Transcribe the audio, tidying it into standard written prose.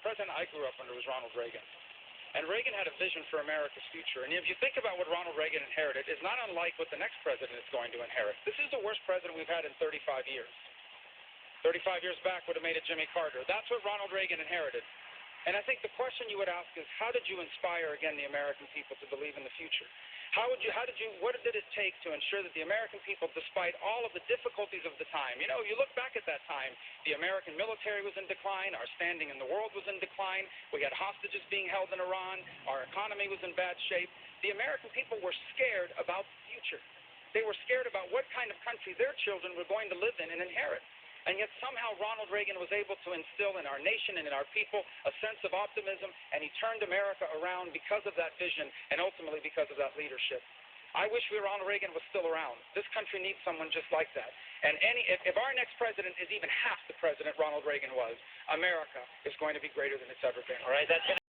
president I grew up under was Ronald Reagan. And Reagan had a vision for America's future. And if you think about what Ronald Reagan inherited, it's not unlike what the next president is going to inherit. This is the worst president we've had in 35 years. 35 years back would have made it Jimmy Carter. That's what Ronald Reagan inherited. And I think the question you would ask is, how did you inspire, again, the American people to believe in the future? What did it take to ensure that the American people, despite all of the difficulties of the time, you know, you look back at that time, the American military was in decline, our standing in the world was in decline, we had hostages being held in Iran, our economy was in bad shape. The American people were scared about the future. They were scared about what kind of country their children were going to live in and inherit. And yet somehow Ronald Reagan was able to instill in our nation and in our people a sense of optimism, and he turned America around because of that vision and ultimately because of that leadership. I wish Ronald Reagan was still around. This country needs someone just like that. And if our next president is even half the president Ronald Reagan was, America is going to be greater than it's ever been. All right, that's